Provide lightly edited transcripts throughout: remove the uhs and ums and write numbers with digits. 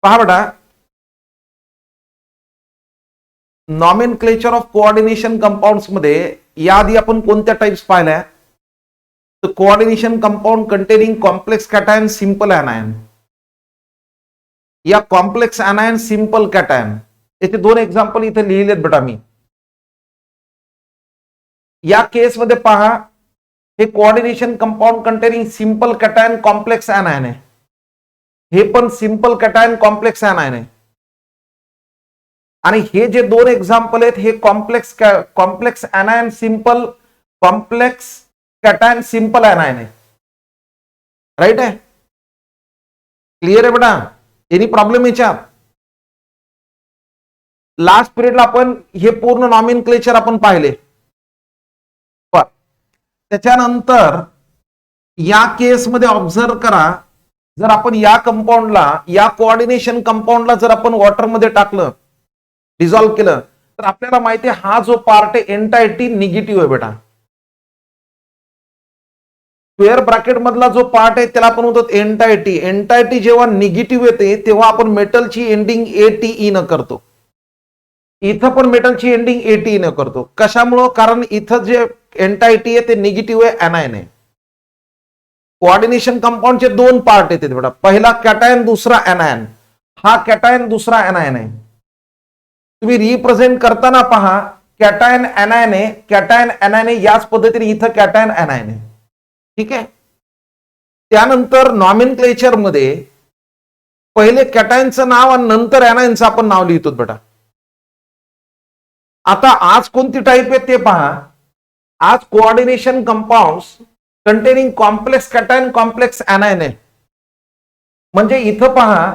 पहा बेटा, nomenclature of coordination compounds मध्ये याआधी आपण कोणत्या टाइप्स पाहिल्या? तर coordination compound containing complex cation, simple अनायन, या कॉम्प्लेक्स अनायन, सिंपल कॅटायन, याचे दोन एक्झाम्पल इथे लिहिलेत बेटा मी. या केस मध्ये पहा, हे coordination compound containing simple cation complex अनायन आहे, हे पण सिंपल कॅटायन कॉम्प्लेक्स अनायन आहे. आणि हे जे दोन एक्झाम्पल आहेत हे complex अनायन simple, complex cation simple अनायन आहे. राईट आहे? क्लिअर आहे बेटा? एनी प्रॉब्लेम याच्यात? लास्ट पिरियडला आपण हे पूर्ण नॉमेनक्लेचर आपण पाहिले. त्याच्यानंतर या केसमध्ये ऑब्झर्व करा, जर आपण या कंपाऊंडला, या कोऑर्डिनेशन कंपाऊंडला जर आपण वॉटरमध्ये टाकलं, डिझॉल्व्ह केलं, तर आपल्याला माहिती आहे हा जो पार्ट आहे एंटायटी निगेटिव्ह आहे बेटा. स्क्वेअर ब्रॅकेट मधला जो पार्ट आहे त्याला आपण म्हणतो एंटायटी. एंटायटी जेव्हा निगेटिव्ह येते तेव्हा आपण मेटलची एंडिंग एटीई न करतो. इथं पण मेटलची एंडिंग एटीई न करतो. कशामुळं? कारण इथं जे एंटायटी आहे ते निगेटिव्ह आहे, अनायन आहे. कोऑर्डिनेशन कंपाऊंडचे दोन पार्ट येतात बेटा, पहिला कॅटायन, दुसरा अनायन. हा कॅटायन, दुसरा अनायन आहे. तुम्ही रिप्रेझेंट करताना पहा, कॅटायन अनायन आहे, कॅटायन अनायन आहे, याच पद्धतीने इथं कॅटायन अनायन आहे. ठीक आहे. त्यानंतर नॉमेनक्लेचर मध्ये पहिले कॅटायनचं नाव आणि नंतर अनायनचं आपण नाव लिहितो बेटा. आता आज कोणती टाईप आहे ते पहा. आज coordination compounds containing complex cation complex अनायन आहे. म्हणजे इथं पहा,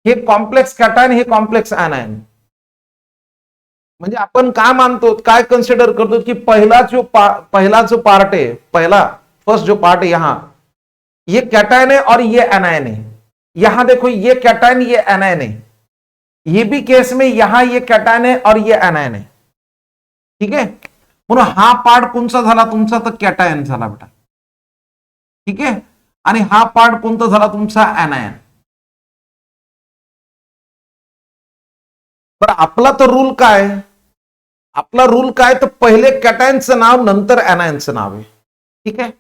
हे कॉम्प्लेक्स कॅटायन, हे कॉम्प्लेक्स अनायन. म्हणजे आपण काय मानतो, काय कन्सिडर करतो की पहिला जो पार्ट है, पहला फर्स्ट जो पार्ट है यहां, ये कैटायन है और ये एनायन है. यहां देखो, ये कैटायन, ये एनायन है. ये भी केस में यहां ये कैटायन है और ये एनायन है. ठीक है. म्हणून हा पार्ट कोणता झाला तुमचा? तर कॅटायन झाला बेटा. ठीक आहे. आणि हा पार्ट कोणता झाला तुमचा? एनायन. बरं, आपला तर रूल काय? आपला रूल काय? तर पहिले कॅटायनचं नाव, नंतर अनायनचं नाव आहे. ठीक आहे.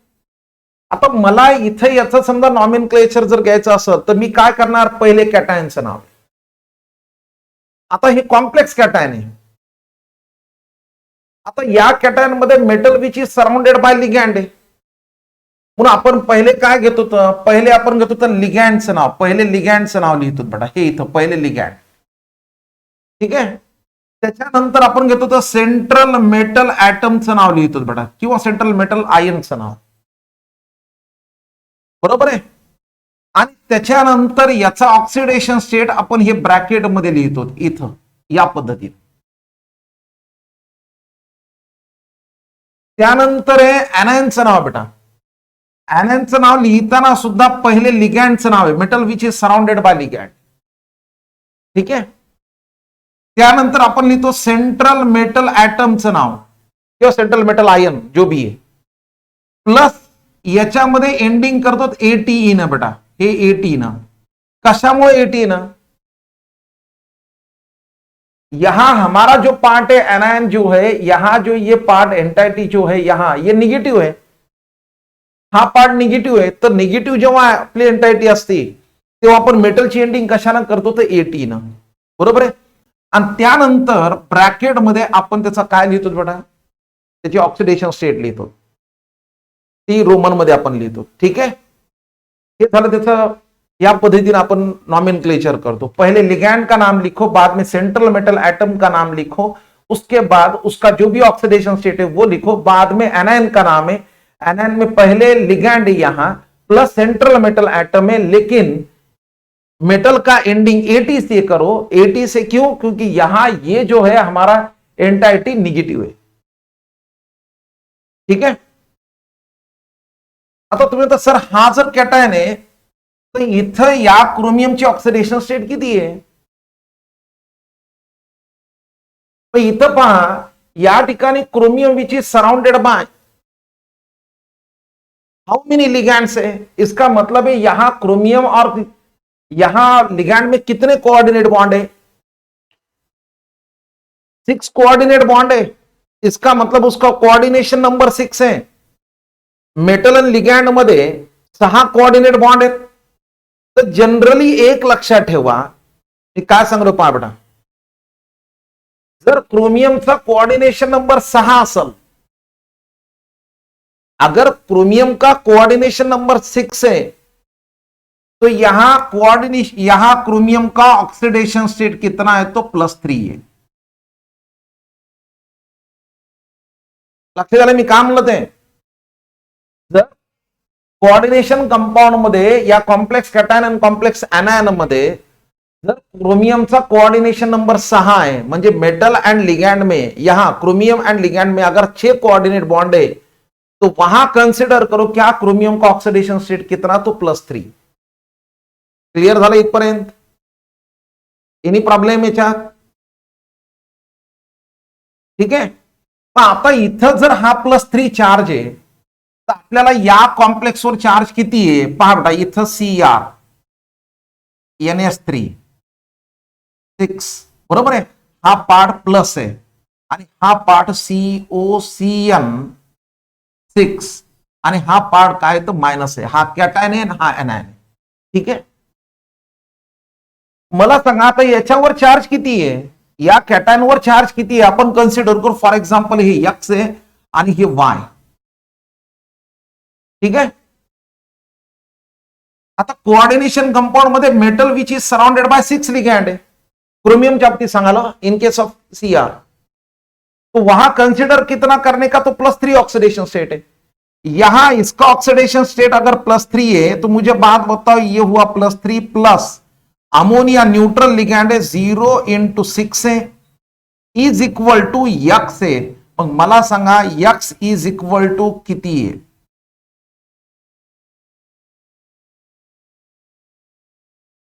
आता मला इथे याचं समजा नॉमेनक्लेचर जर घ्यायचं असेल तर मी काय करणार? पहिले कॅटायनचं नाव. आता हे कॉम्प्लेक्स कॅटायन आहे. आता या कॅटायन मध्ये metal which is surrounded bye ligand आहे. म्हणून आपण पहिले काय घेतो? तर पहिले आपण घेतो तर लिगॅंडचं नाव. पहिले लिगॅंडचं नाव लिहितो बेटा, हे इथं पहिले लिगॅंड. ठीक आहे. त्याच्यानंतर आपण घेतो तर सेंट्रल मेटल ऍटमचं नाव लिहितो बेटा, किंवा सेंट्रल मेटल आयनचं नाव. बरोबर आहे. आणि त्याच्यानंतर याचा ऑक्सिडेशन स्टेट आपण हे ब्रॅकेट मध्ये लिहितो इथं, या पद्धतीने. त्यानंतर आहे अनायनचं नाव बेटा. अनायनचं नाव लिहिताना सुद्धा पहिले लिगॅंडचं नाव आहे, metal which is surrounded bye ligand. ठीक आहे. त्यानंतर आपण लिहितो सेंट्रल मेटल ऍटमचं नाव किंवा सेंट्रल मेटल आयन जो भी आहे, प्लस याच्यामध्ये एंडिंग करतो एटीई ना बेटा. हे एटी ना. कशामुळे एटी ना? यहां हमारा जो पार्ट है एनायन जो है, यहां जो ये पार्ट एंटाइटी जो है यहां ये निगेटिव्ह है. हा पार्ट निगेटिव्ह आहे. तर निगेटिव्ह जेव्हा आपली एंटाइटी असते तेव्हा आपण मेटलची एंडिंग कशाला करतो? तर एटी ना. बरोबर आहे. आणि त्यानंतर ब्रॅकेट मध्ये आपण त्याचा काय लिहितो बेटा? त्याची ऑक्सिडेशन स्टेट लिहितो, ती रोमन मध्ये आपण लिहितो. ठीक आहे. हे झालं त्याचं. या पद्धतीने आपण नॉमेनक्लेचर करतो. पहले लिगैंड का नाम लिखो, बाद में सेंट्रल मेटल एटम का नाम लिखो, उसके बाद उसका जो भी ऑक्सीडेशन स्टेट है वो लिखो, बाद में एनायन का नाम है. एनायन में पहले लिगैंड है यहां, प्लस सेंट्रल मेटल एटम है, लेकिन मेटल का एंडिंग एटी से करो. एटी से क्यों? क्योंकि यहां ये जो है हमारा एंटाइटी निगेटिव्ह है. ठीक आहे. आता तुम्ही तर सर हा जर कॅटायन आहे तर इथं या क्रोमियमची ऑक्सिडेशन स्टेट किती आहे? इथं पहा, या ठिकाणी chromium which is surrounded by how many ligands है. इसका मतलब है यहां क्रोमियम और यहां लिगैंड में कितने कोऑर्डिनेट बॉन्ड है? 6 कोऑर्डिनेट बॉन्ड है। इसका मतलब उसका कोऑर्डिनेशन नंबर 6 है। मेटल आणि लिगॅंड मध्ये 6 कोऑर्डिनेट बॉन्ड आहेत। तर जनरली एक लक्षात ठेवा, मी काय सांगतो पहा बेटा, जर क्रोमियमचा कोऑर्डिनेशन नंबर 6 असेल, अगर क्रोमियम का कोऑर्डिनेशन नंबर 6 है, तो यहां क्रोमियम का ऑक्सीडेशन स्टेट कितना है? तो +3 है। लक्षात आलं मी काय म्हणलं ते? जर कोऑर्डिनेशन कंपाउंड मध्ये या कॉम्प्लेक्स कॅटायन आणि कॉम्प्लेक्स एनायन मध्ये जर क्रोमियमचा कोऑर्डिनेशन नंबर 6 है, म्हणजे मेटल एंड लिगैंड में यहां क्रोमियम एंड लिगैंड में अगर 6 कोऑर्डिनेट बॉन्ड है, तो वहां कंसिडर करो क्या क्रोमियम का ऑक्सीडेशन स्टेट कितना? तो +3। क्लियर झालं इथपर्यंत? एनी प्रॉब्लेम याच्यात? ठीक आहे। पण आता इथं जर हा +3 चार्ज आहे, तर आपल्याला या कॉम्प्लेक्सवर चार्ज किती आहे पहा बेटा, इथं Cr NS3 6 बरोबर आहे, हा पार्ट प्लस आहे आणि हा पार्ट COCN 6 आणि हा पार्ट काय तर मायनस आहे, हा कॅटायन आहे हा एनायन आहे। ठीक आहे, मला सांगा आता याच्यावर चार्ज किती आहे? या कॅटायनवर चार्ज किती आहे आपण कन्सिडर करू। फॉर एक्झाम्पल हे X आहे आणि हे Y। ठीक आहे, आता कोऑर्डिनेशन कंपाउंड मध्ये metal which is surrounded bye 6 ligand है, क्रोमियमच्या बाबतीत सांगायला इन केस ऑफ Cr, तो वहां कंसिडर कितना करने का? तो +3 ऑक्सीडेशन स्टेट है। यहां इसका ऑक्सीडेशन स्टेट अगर +3 है, तो मुझे बात बताओ, ये हुआ +3 प्लस अमोनिया न्यूट्रल लिगैंड है 0 × 6 है इज इक्वल टू X है। मग मला सांगा X इज इक्वल टू किती आहे?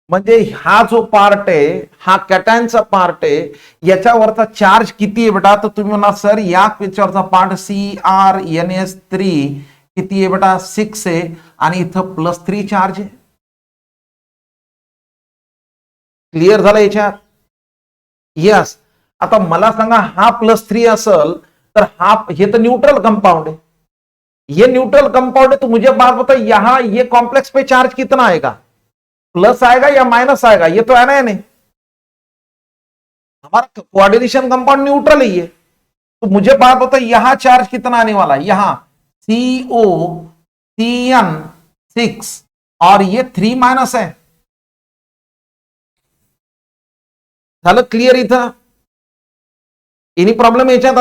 म्हणजे हा जो पार्ट आहे हा कॅटायनचा पार्ट आहे, याच्यावरचा चार्ज किती आहे बेटा? तर तुम्ही म्हणा सर या याच्यावरचा पार्ट CrNS3 किती आहे बेटा? 6 आहे आणि इथं +3 चार्ज आहे। क्लिअर झालं याच्यात? यस। आता मला सांगा हा +3 असेल तर हा, हे तर न्यूट्रल कंपाउंड है, ये न्यूट्रल कंपाउंड है, तो मुझे बात बता यहां ये कॉम्प्लेक्स पे चार्ज कितना आएगा? प्लस आएगा या माइनस आएगा? ये तो एनायन है, हमारा कोऑर्डिनेशन कंपाउंड न्यूट्रल ही है, तो मुझे बात बता यहां चार्ज कितना आने वाला है? यहां COCN6 और ये 3 माइनस है। झालं क्लिअर इथं? एनी प्रॉब्लेम याच्यात?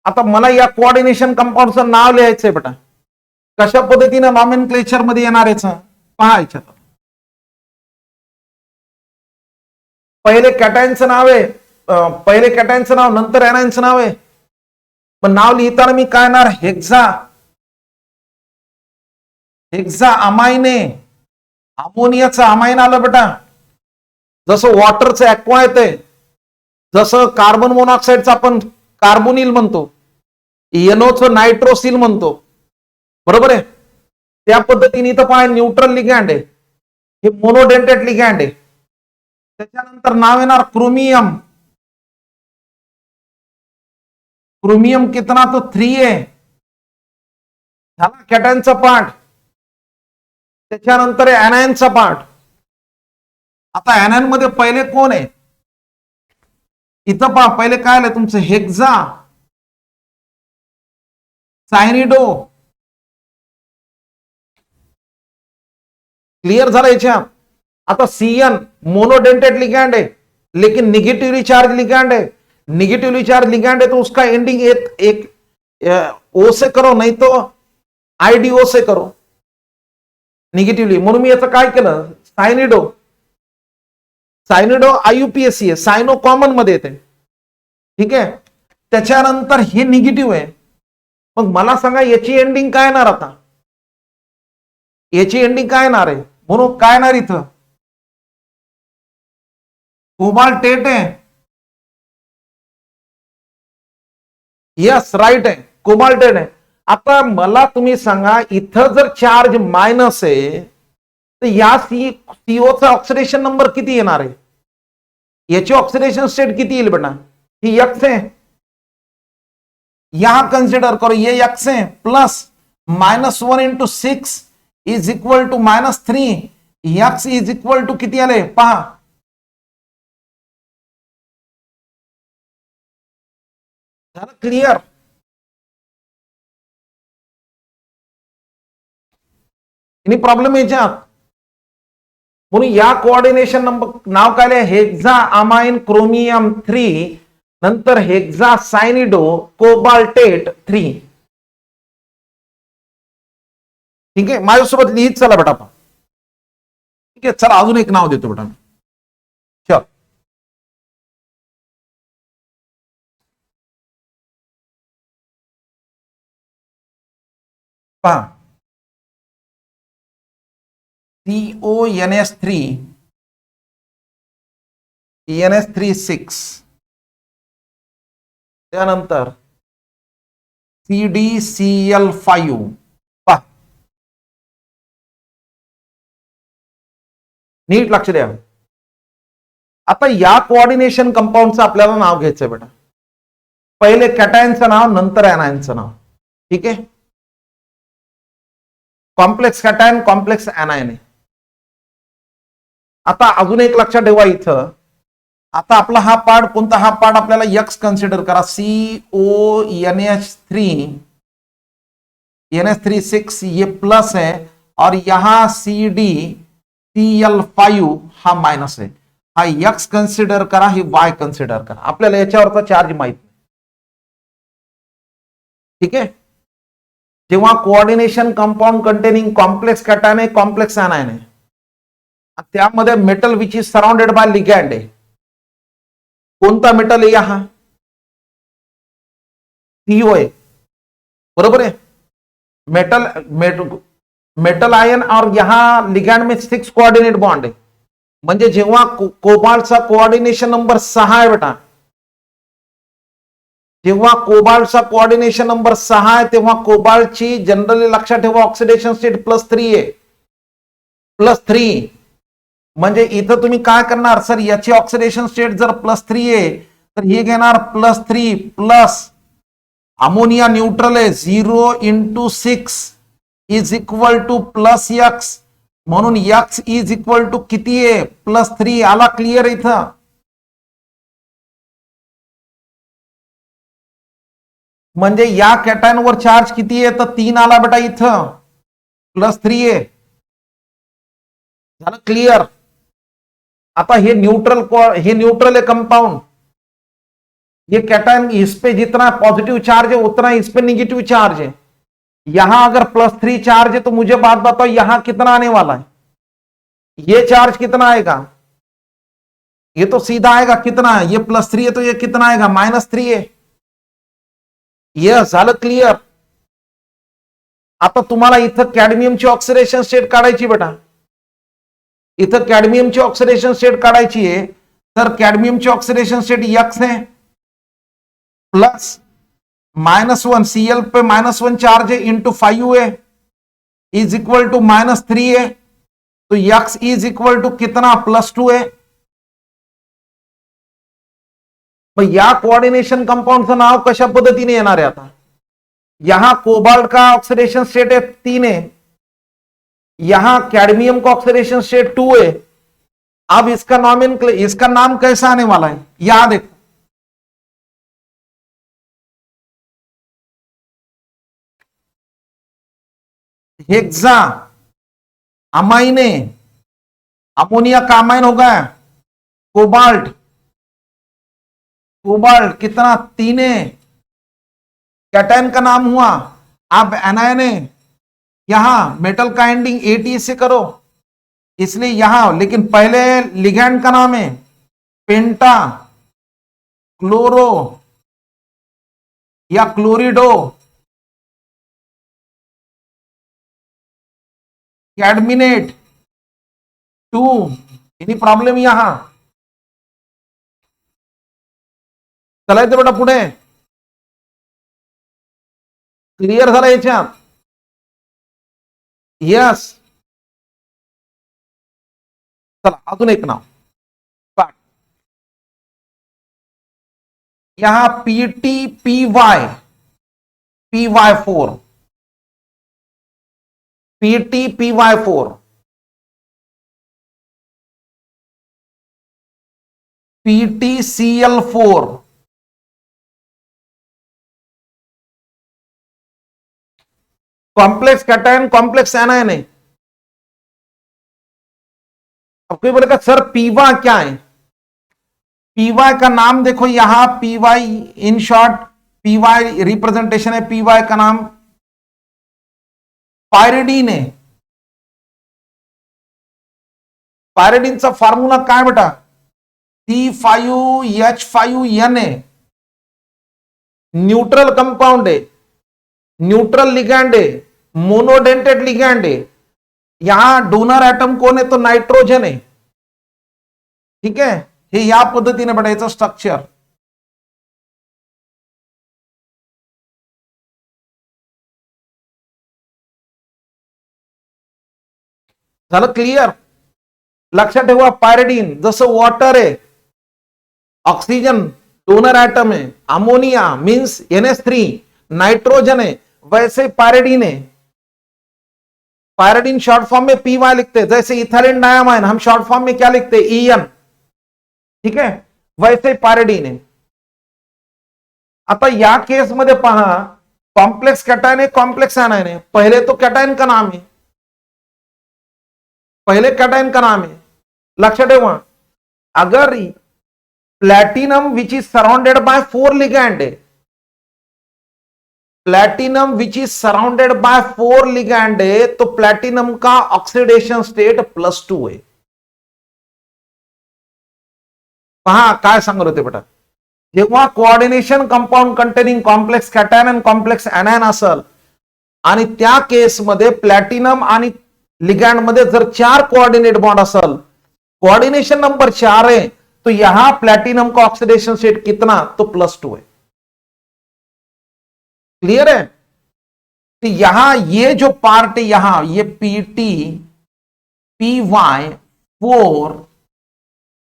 आता मला या कोऑर्डिनेशन कंपाउंडचं नाव लिहायचंय बेटा, कशा पद्धतीने नॉमेनक्लेचर मध्ये येणार आहे पहा याच्यात। पहिले कॅटायनचं नाव आहे, पहिले कॅटायनचं नाव नंतर एनायनचं नाव आहे, पण नाव लिहिताना मी काय येणार? हेक्सा अमाइन आहे, अमोनियाचं अमाइन आलं बेटा, जसं वॉटरचं ॲक्वा येते, जसं कार्बन मोनॉक्साईडचं आपण कार्बोनिल म्हणतो, NOचं नायट्रोसिल म्हणतो, बरोबर आहे, त्या पद्धतीने इथं पाय न्यूट्रल लिगॅंड आहे, हे मोनोडेंटेट लिगॅंड आहे। त्याच्यानंतर नाव येणार क्रोमियम, क्रोमियम कितना? तो 3 आहे, झाला कॅटायनचा पार्ट। त्याच्यानंतर एनायनचा पार्ट। आता एनायन मध्ये पहिले कोण आहे? इथं पहा पहिले काय आलं तुमचं? हेक्सा सायनिडो। क्लियर झालं याच्यात? आता CN मोनोडेंटेट लिगैंड है लेकिन निगेटिवली चार्ज लिगैंड है, निगेटिवली चार्ज लिगैंड है तो उसका एंडिंग एक O से करो, नहीं तो IDO से करो निगेटिवली, म्हणून मी याचं काय केलं? सायनिडो, सायनिडो IUPAC आहे, सायनो कॉमन मध्ये येते। ठीक आहे, त्याच्यानंतर हे निगेटिव्ह आहे, मग मला सांगा याची एंडिंग काय येणार? आता याची एंडिंग काय येणार आहे? म्हणून काय येणार इथं? कोबाल्टेट आहे, यस राईट आहे, कोबाल्टेट आहे। आता मला तुम्ही सांगा इथं जर चार्ज मायनस आहे तर या सीओचा ऑक्सिडेशन नंबर किती येणार आहे? याची ऑक्सिडेशन स्टेट किती येईल बेटा? ही एक्स है, यहां कंसिडर करो ये एक्स है, plus -1 into 6 is equal to -3, x is equal to किती आले पहा, झालं क्लिअर? एनी प्रॉब्लेम याच्यात? म्हणून या कोऑर्डिनेशन नंबर नाव काय आहे? हेक्झा अमाइन क्रोमियम 3 नंतर हेक्झा सायनिडो कोबाल्टेट 3. ठीक आहे, माझ्यासोबत लिहित चला बेटा. ठीक आहे, चला अजून एक नाव देतो बेटा. चल पहा, CONS3 NS36, त्यानंतर CDCl5. पहा, नीट लक्ष द्या. आता या कोऑर्डिनेशन कंपाऊंडचं आपल्याला नाव घ्यायचंय बेटा. पहिले कॅटायनचं नाव, नंतर एनायनचं नाव. ठीक आहे, कॉम्प्लेक्स कॅटायन, कॉम्प्लेक्स एनायन आहे. आता अजून एक लक्षात ठेवा इथं, आता आपला हा पार्ट कोणता? हा पार्ट आपल्याला एक्स कन्सिडर करा. CONH3 ये प्लस है और यहां CDCl5 हा मायनस आहे. हा एक्स कन्सिडर करा, ही वाय कन्सिडर करा. आपल्याला याच्यावरचा चार्ज माहित नाही. ठीक आहे, जेव्हा coordination compound containing complex cation आहे, कॉम्प्लेक्स एनायन आहे, त्यामध्ये metal which is surrounded bye ligand आहे. कोणता मेटल आहे? हा सीओ आहे, बरोबर आहे. मेटल आयन और यहां लिगैंड में 6 कोऑर्डिनेट बॉन्ड आहे. म्हणजे जेव्हा कोबाल्टचा कोऑर्डिनेशन नंबर 6 आहे बेटा, जेव्हा कोबाल्टचा कोऑर्डिनेशन नंबर 6 आहे, तेव्हा कोबाल्टची जनरली लक्षात ठेवा ऑक्सिडेशन स्टेट +3 आहे. +3 म्हणजे इथं तुम्ही काय करणार? सर याची ऑक्सिडेशन स्टेट जर +3 आहे, तर हे घेणार +3 प्लस अमोनिया न्यूट्रल आहे, 0 into 6 is equal to +x. म्हणून x इज इक्वल टू किती आहे? +3. आला क्लिअर इथं? म्हणजे या कॅटायनवर चार्ज किती आहे? तर 3 आला बेटा इथं, +3 आहे. झालं क्लिअर? आता हे न्यूट्रल है कंपाउंड. ये कैटायन, इस पे जितना पॉजिटिव चार्ज है उतना इस पे निगेटिव चार्ज है. यहां अगर +3 चार्ज है तो मुझे बात बताओ यहां कितना आने वाला है? ये चार्ज कितना आएगा? ये तो सीधा आएगा कितना है? ये +3 है तो ये कितना आएगा? -3 है. ये झालं क्लिअर? आता तुम्हाला इथं कॅडमियमची ऑक्सिडेशन स्टेट काढायची बेटा. इथं कॅडमियमची ऑक्सिडेशन स्टेट काढायची आहे, तर कॅडमियमची ऑक्सिडेशन स्टेट एक्स है, प्लस -1 Cl पे -1 चार्ज है, इंटू 5 है, इज इक्वल टू -3 है. तो एक्स इज इक्वल टू कितना? +2 है. मग या कोऑर्डिनेशन कंपाऊंडचं नाव कशा पद्धतीने येणार आहे? आता यहां कोबाल्ट का ऑक्सिडेशन स्टेट है 3 है, यहां कैडमियम का ऑक्सीडेशन स्टेट 2 है. अब इसका नाम कैसा आने वाला है? यहां देखो, हेक्सा अमाइन है, अमोनिया का अमाइन होगा, कोबाल्ट, कोबाल्ट कितना? 3 है. कैटायन का नाम हुआ. अब एनायन है, यहां मेटल का एंडिंग AT से करो, इसलिए यहां, लेकिन पहले लिगैंड का नाम है पेंटा क्लोरो या क्लोरिडो कैडमिनेट 2. Any problem? यहां चलायचं बेटा पुढे. क्लिअर झाला याच्यात? यस. चला अजून एक नाव पाठ. यहां PT P Y 4 PT PTCl4 complex cation complex anion है. अब कोई बोलेगा सर पीवा क्या है? पीवाई का नाम देखो यहां, PY in short, PY representation है, पीवाई का नाम पायरिडीन है. पायरिडीनचा फॉर्म्युला काय बेटा? C5H5N है. न्यूट्रल कंपाउंड है, न्यूट्रल लिगैंड है, मोनोडेंटेड लिगैंड है. यहां डोनर एटम कोण आहे? तो नायट्रोजन आहे. ठीक आहे, हे या पद्धतीने बघायचं स्ट्रक्चर. झालं क्लिअर? लक्षात ठेवा, पायरिडीन जसं वॉटर आहे, ऑक्सिजन डोनर एटम है, अमोनिया मीन्स NH3 नाइट्रोजन है, वैसे पायरिडीन है. पायरिडीन शॉर्ट फॉर्म में PY लिखते हैं, जैसे इथाइलिन डायमाइन हम शॉर्ट फॉर्म में क्या लिखते हैं? EN. ठीक है, वैसे पायरिडीन है. आता या केस मध्ये पहा, कॉम्प्लेक्स कॅटायन है, कॉम्प्लेक्स एनायन है. पहले तो कॅटायन का नाम है, पहले कॅटायन का नाम है. लक्षात ठेवा, अगर platinum which is surrounded by 4 ligand है, platinum which is surrounded by 4 ligand है, तो प्लैटिनम का ऑक्सिडेशन स्टेट +2 है. पहा काय सांगत होते बेटा, जेव्हा coordination compound containing complex cation आणि कॉम्प्लेक्स एनायन असेल आणि त्या केसमध्ये प्लॅटिनम आणि लिगैंड मध्ये जर 4 कोऑर्डिनेट बॉन्ड असेल, कोऑर्डिनेशन नंबर 4 है, तो यहां प्लैटिनम का ऑक्सीडेशन स्टेट कितना? तो +2 है. क्लियर है? तो यहां ये जो पार्ट है, यहां ये PTPY4,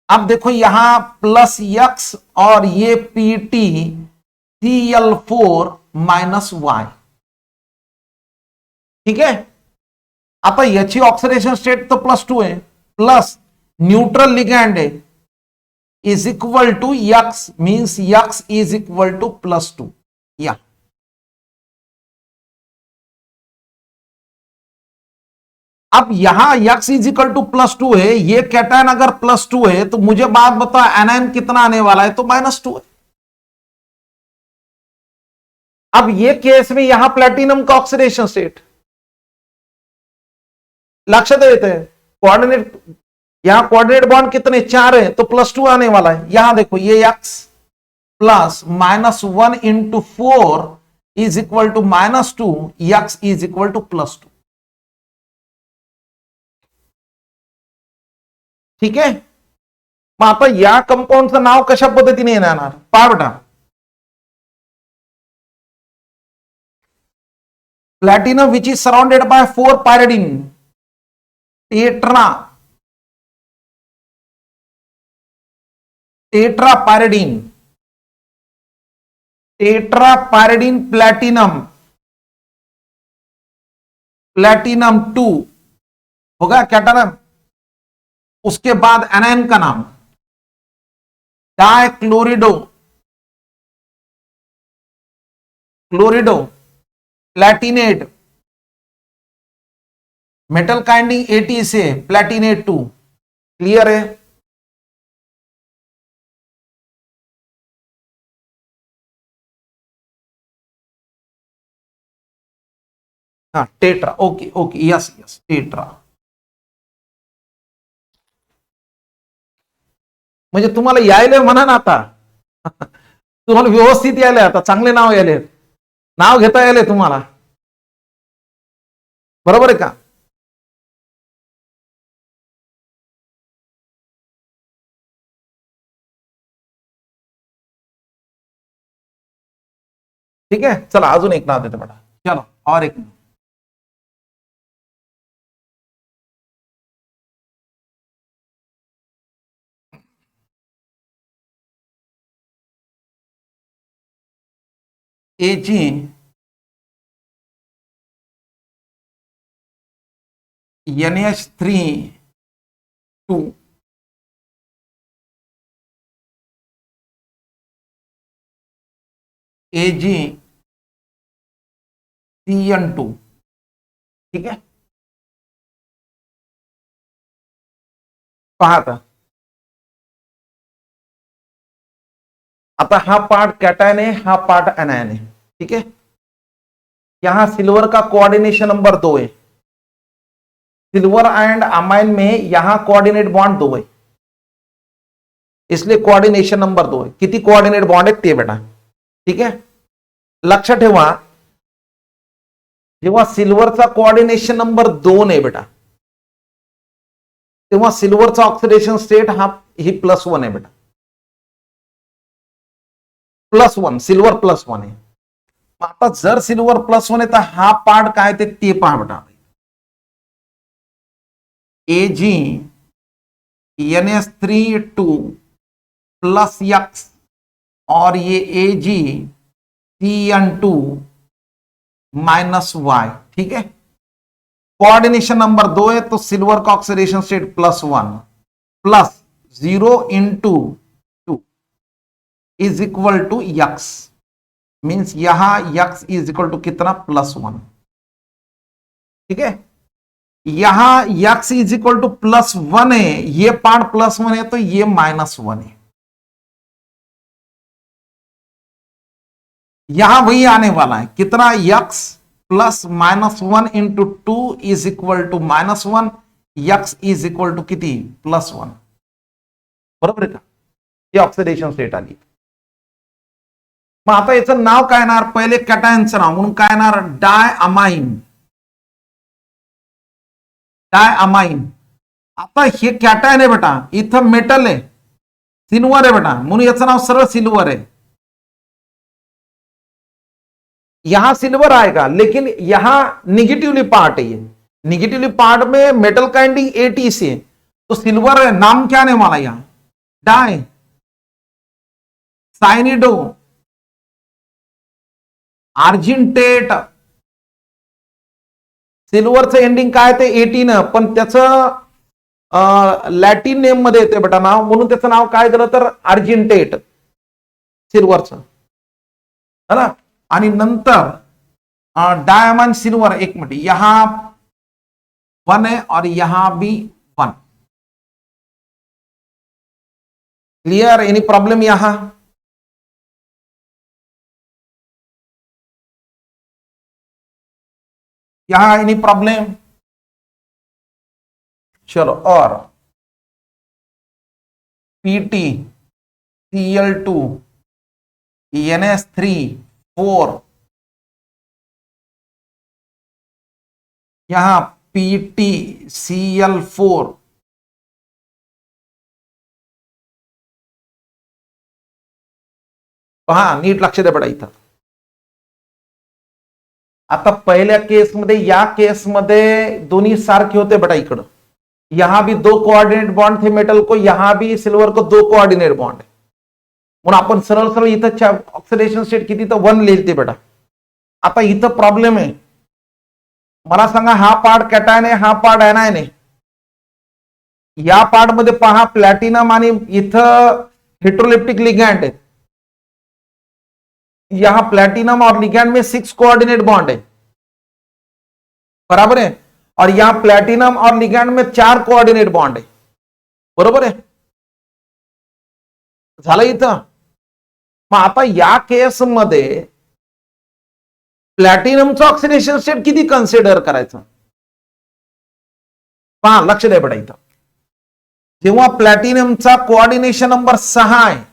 अब देखो यहां +X और ये PTCl4-Y. ठीक है, आता याची ऑक्सिडेशन स्टेट तो +2 है, प्लस न्यूट्रल लिगैंड है is equal to X, means X is equal to +2. या अब यहां X इज इक्वल टू +2 है, ये कैटायन अगर +2 है, तो मुझे बात बताओ एनायन कितना आने वाला है? तो -2 है. अब ये केस में यहां प्लैटिनम का ऑक्सीडेशन स्टेट लक्ष्य देते हैं, कोऑर्डिनेट, यहां कोऑर्डिनेट बॉन्ड कितने? 4 है, तो +2 आने वाला है. यहां देखो ये X plus -1 × 4 is equal to -2, X is equal to +2. ठीक है, मग आता या कंपाऊंडचं नाव कशा पद्धतीने येणार? पहा बेटा, platinum which is surrounded by 4 pyridine, tetra pyridine platinum 2 होगा कैटायन. उसके बाद एनायन का नाम डाइक्लोरिडो प्लैटिनेट, मेटल काइंडिंग 80 से प्लैटिनेट 2. क्लियर है? हाँ tetra, okay okay, yes yes, tetra. म्हणजे तुम्हाला यायले म्हणा ना आता तुम्हाला व्यवस्थित यायले, आता चांगले नाव यायले, नाव घेता यायले तुम्हाला, बरोबर आहे का? ठीक है, चला अजून एक नाव देते बेटा. चलो और एक नाव. Ag NH3 2 Ag CN2, ठीक आहे. पाहता आता हा पार्ट कैटायन है, हा पार्ट एनायन है, ठीक है. यहां सिल्वर का कोऑर्डिनेशन नंबर 2 है. सिल्वर एंड अमाइन में यहां कोऑर्डिनेट बॉन्ड 2 है, इसलिए कोऑर्डिनेशन नंबर 2 है. किती कोऑर्डिनेट बॉन्ड आहेत ते बेटा, ठीक आहे. लक्षात ठेवा, जेव्हा सिल्वरचा कोऑर्डिनेशन नंबर 2 आहे बेटा, तेव्हा सिल्वरचा ऑक्सिडेशन स्टेट हा ही +1 आहे बेटा. +1 सिल्वर +1 आहे. आता जर सिल्वर +1 आहे तर हा पार्ट काय ते पहा बेटा. Ag NH3 2 प्लस X और ये Ag CN2 -Y, ठीक है. कोऑर्डिनेशन नंबर 2 है तो सिल्वर का oxidation state +1 plus 0 into 2 is equal to X, means यहां X इज इक्वल टू कितना +1, ठीक है. यहां X इज इक्वल टू +1 है, ये पार्ट +1 है तो ये -1 है. यहां वही आने वाला है, कितना X plus -1 into 2 is equal to -1, X is equal to किती +1, बरोबर आहे का. ही ऑक्सिडेशन स्टेट आली. मग आता याचं नाव काय येणार, पहिले कॅटायनचं नाव म्हणून काय येणार, डायअमाइन. डायअमाइन. आता हे कॅटायन आहे बेटा, इथं मेटल आहे, सिल्वर आहे बेटा, म्हणून याचं नाव सरळ सिल्वर आहे. यहां सिल्वर आएगा लेकिन यहां निगेटिवली पार्ट है, ये निगेटिवली पार्ट में मेटल काइंडिंग AT से, तो सिल्वर है, नाम क्या आने वाला यहां, डाई साइनिडो आर्जिंटेट. सिल्वरचं एंडिंग काय ते AT न, पण त्याचं लॅटिन नेम मध्ये येते बेटा नाव, म्हणून त्याचं नाव काय दिलं तर आर्जिंटेट सिल्वरचं, है ना. आणि नंतर डायमंड सिल्वर, एक मिनट, यहां 1 है और यहां भी 1. क्लियर, एनी प्रॉब्लम यहां, एनी प्रॉब्लम. चलो, और PT Cl2 NH3 4, यहां PtCl4, हा नीट लक्ष द्या बेटा इथं. आता पहिल्या केसमध्ये, या केसमध्ये दोन्ही सारखे होते बेटा. इकडं यहां भी 2 कोऑर्डिनेट बॉन्ड थे मेटल को, यहां भी सिल्वर को 2 कोऑर्डिनेट बॉन्ड है, म्हणून आपण सरळ सरळ इथं ऑक्सिडेशन स्टेट किती तर 1 लिहिते बेटा. आता इथं प्रॉब्लेम आहे, मला सांगा, हा पार्ट कॅटायन आहे, हा पार्ट एनायन आहे. या पार्ट मध्ये पहा प्लॅटिनम आणि इथं हेट्रोलेप्टिक लिगैंड है. यहां प्लैटिनम और लिगैंड में 6 कोऑर्डिनेट बॉन्ड है, बराबर है. और यहां प्लैटिनम और लिगैंड में 4 कोऑर्डिनेट बॉन्ड है, बरोबर आहे. झालं इथं. मग आता या केस मध्ये प्लॅटिनमचं ऑक्सिडेशन स्टेट किती कन्सिडर करायचं, पहा लक्ष द्या बेटा इथं. जेव्हा प्लॅटिनमचा कोऑर्डिनेशन नंबर 6 आहे,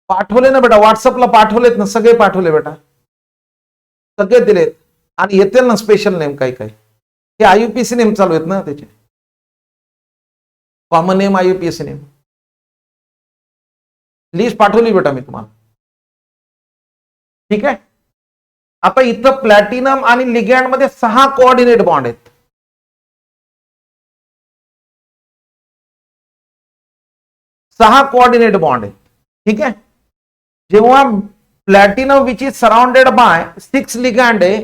पाठवले ना बेटा, व्हॉट्सअपला पाठवलेत ना, सगळे पाठवले बेटा, सगळे दिलेत. आणि येतील ना स्पेशल नेम काही काही, हे IUPAC नेम चालू आहेत ना त्याचे, common name IUPAC name. List पाठवली बेटा मी तुम्हाला, ठीक आहे. आता इथं प्लॅटिनम आणि लिगॅंड मध्ये 6 कोऑर्डिनेट बॉन्ड आहेत. 6 कोऑर्डिनेट बॉन्ड आहे. ठीक आहे. जेव्हा platinum which is surrounded bye 6 ligand है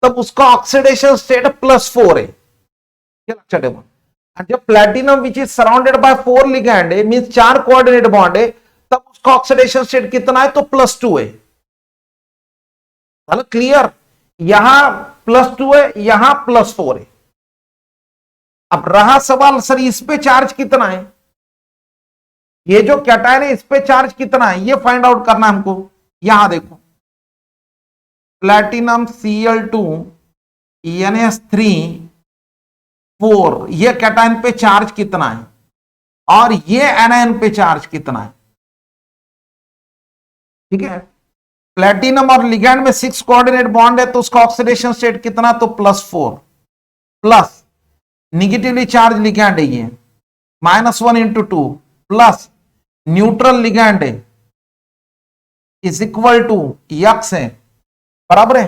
तब उसका ऑक्सीडेशन स्टेट +4 है. ये लक्षात ठेवा. आणि जब platinum which is surrounded by 4 ligand है मीन्स 4 कोऑर्डिनेट बॉन्ड है तब उसका ऑक्सीडेशन स्टेट कितना है तो +2 है. मतलब क्लियर. यहां +2 है, यहां +4 है. अब रहा सवाल सर इस पे चार्ज कितना है. ये जो कैटायन है इस पे चार्ज कितना है ये फाइंड आउट करना है हमको. यहां देखो प्लैटिनम Cl2 NS3 4 ये कैटायन पे चार्ज कितना है और ये एनायन पे चार्ज कितना है. ठीक है. प्लैटिनम और लिगैंड में 6 कोऑर्डिनेट बॉन्ड है तो उसका ऑक्सीडेशन स्टेट कितना तो +4 प्लस निगेटिवली चार्ज लिगैंड है ये -1 × 2 प्लस न्यूट्रल लिगैंड है इज इक्वल टू यक्स है बराबर है.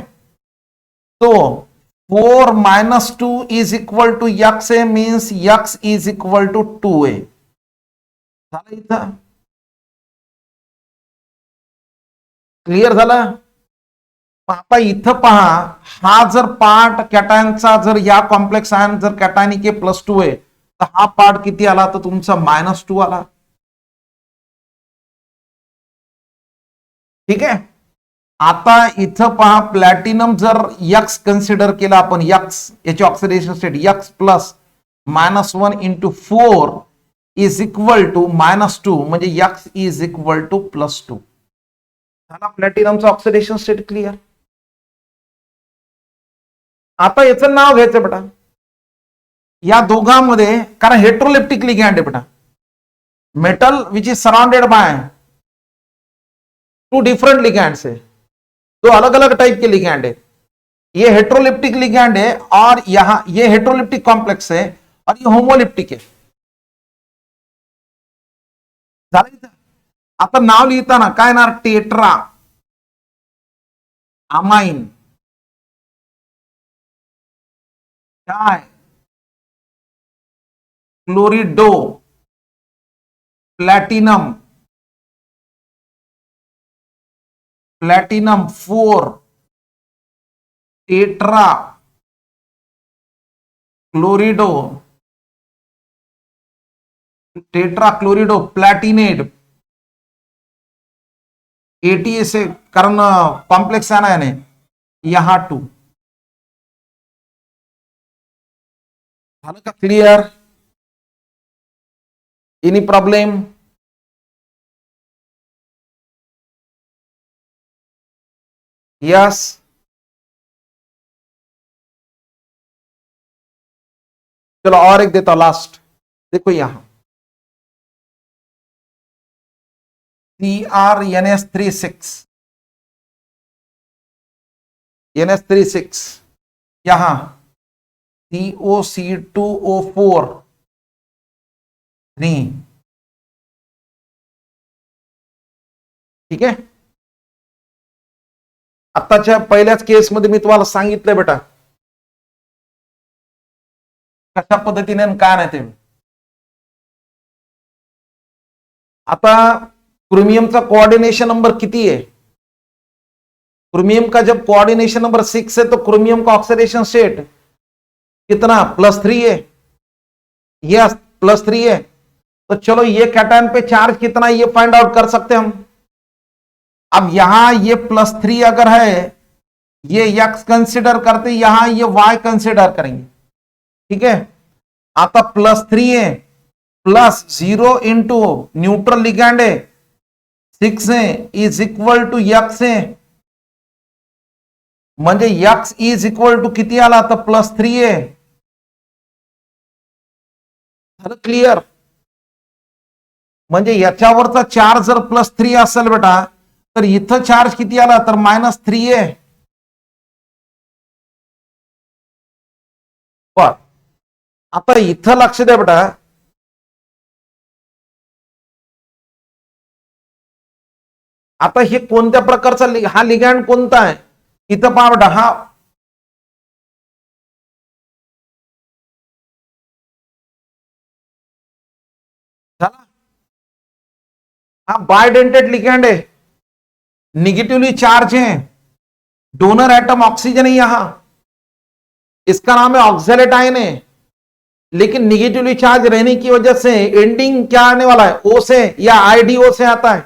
तो 4 - 2 इज इक्वल टू यक्स है means x is equal to 2 है. इथं क्लिअर झालं. आता इथं पहा हा जर पार्ट कॅटायनचा जर या कॉम्प्लेक्स आयन जर कॅटायनिक +2 आहे तर हा पार्ट किती आला तर तुमचा -2 आला. ठीक आहे. आता इथं पहा प्लॅटिनम जर यक्स कन्सिडर केला आपण यक्स याचे oxidation state x plus -1 × 4 is equal to -2 म्हणजे यक्स इज इक्वल टू +2 झाला प्लॅटिनमचा ऑक्सिडेशन स्टेट क्लिअर. आता याचं नाव घ्यायचं बेटा या दोघांमध्ये कारण हेट्रोलेप्टिक लिगॅंड आहे बेटा. Metal which is surrounded bye 2 different ligands है, 2 अलग अलग टाइप के लिगैंड है. ये हेट्रोलिप्टिक लिगैंड है और यहां ये हेट्रोलिप्टिक कॉम्प्लेक्स है और ये होमोलिप्टिक है. आता नाव लिहिताना काय ना टेट्रा अमाइन काय क्लोरिडो प्लैटिनम प्लैटिनम 4 टेट्रा क्लोरिडो टेट्रा क्लोरिडो प्लैटिनेट 80 से कारण कॉम्प्लेक्स आना है यहां 2 झालं का क्लियर. Any problem. यस. चलो और एक देता हूं लास्ट. देखो यहां CrNS36 NS36 यहां COC2O4 3. ठीक आहे. आताच्या पहिल्याच केसमध्ये मी तुम्हाला सांगितलं बेटा कशा पद्धतीने काय नाही ते. आता क्रोमियमचा कोऑर्डिनेशन नंबर किती है. क्रोमियम का जब कोऑर्डिनेशन नंबर 6 है तो क्रोमियम का ऑक्सीडेशन स्टेट कितना +3 है. यस +3 है. तो चलो ये कैटायन पे चार्ज कितना ये फाइंड आउट कर सकते हम. अब यहां ये +3 अगर है ये x कंसिडर करते यहां ये y कंसिडर करेंगे. ठीक है. आता +3 है प्लस 0 × न्यूट्रल लिगैंड है 6 है इज इक्वल टू यक्स है म्हणजे यक्स इज इक्वल टू किती आला तर +3 आहे. झालं क्लिअर. म्हणजे याच्यावरचा चार्ज जर +3 असेल बेटा तर इथं चार्ज किती आला तर -3 आहे. बर आता इथं लक्ष द्या बेटा आता हे कोणत्या प्रकारचा हा लिगॅंड कोणता आहे इथं पहा बेटा हा झाला हाँ बायडेंटेड लिगेंड है, निगेटिवली चार्ज है, डोनर एटम ऑक्सीजन है यहां, इसका नाम है ऑक्सैलेट आयन है, लेकिन निगेटिवली चार्ज रहने की वजह से एंडिंग क्या आने वाला है, ओ से या आईडीओ से आता है,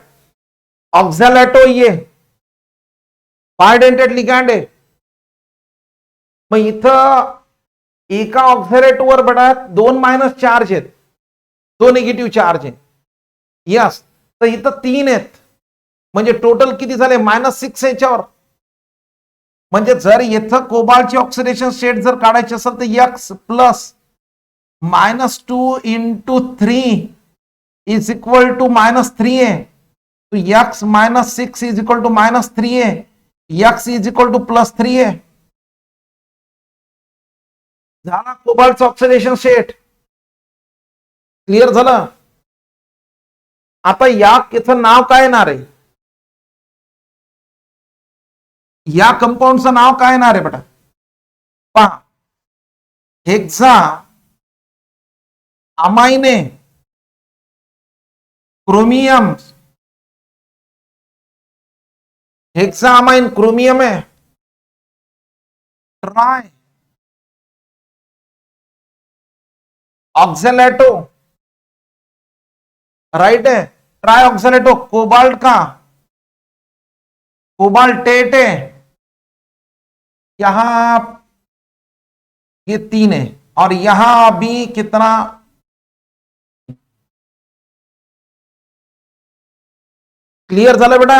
ऑक्सैलेटो, ये बायडेंटेड लिगॅंड आहे. मग इथं एका ऑक्झॅलेटवर बघा 2 मायनस चार्ज आहेत, 2 निगेटिव्ह चार्ज आहे. यस, तर इथं 3 आहेत, म्हणजे टोटल किती झाले, -6 याच्यावर. म्हणजे जर इथं कोबाल्टची ऑक्सिडेशन स्टेट जर काढायची असेल तर x plus -2 into 3 is equal to -3 आहे. तो x -6 इज इक्वल टू -3 आहे, x इज इक्वल टू +3 आहे. झाला कोबाल्टचं ऑक्सिडेशन स्टेट. क्लिअर झालं. आता या इथं नाव काय येणार आहे, या कंपाऊंडचं नाव काय येणार आहे बेटा, पहा, hexa amine chromium, hexa amine chromium है, ट्राई ऑक्सैलेटो, राइट है, ट्राई ऑक्सैलेटो कोबाल्ट का, कोबाल्टेट है, यहां ये 3 है, और यहां अभी कितना, क्लियर झालं बेटा.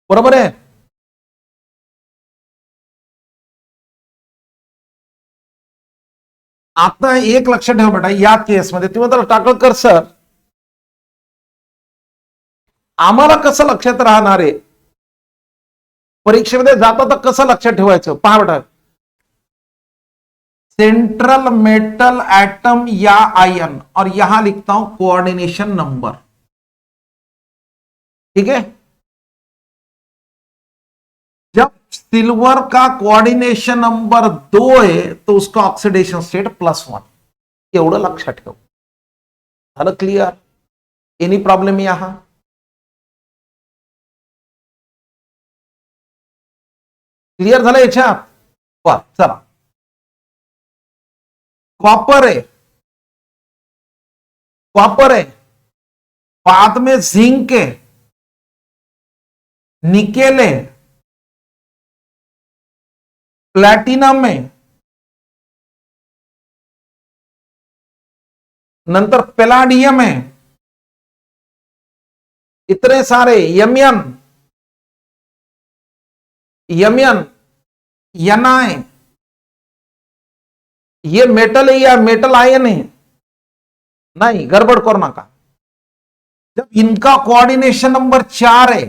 बरोबर आहे. आता एक लक्षात ठेवा बेटा, या केसमध्ये तुम्ही तर टाकळकर सर आम्हाला कसं लक्षात राहणार आहे, परीक्षेमध्ये जाता तर कसं लक्षात ठेवायचं, पहा बेटा, सेंट्रल मेटल एटम या आयन, और यहां लिखता हूं कोऑर्डिनेशन नंबर. ठीक है, जब सिल्वर का कोऑर्डिनेशन नंबर 2 है तो उसका ऑक्सिडेशन स्टेट +1. एवढं लक्षात ठेव. झालं क्लिअर. एनी प्रॉब्लेम यहां, क्लियर झालं याच्यात. बर चला, कॉपर है, कॉपर है, बाद में जिंक है, निकेल है, प्लॅटिनम है, नंतर पेलाडियम है, इतने सारे यमियन, यमियन, यनाय, ये मेटल है या मेटल आयन है, नहीं गड़बड़ करो ना का. जब इनका कोऑर्डिनेशन नंबर 4 है,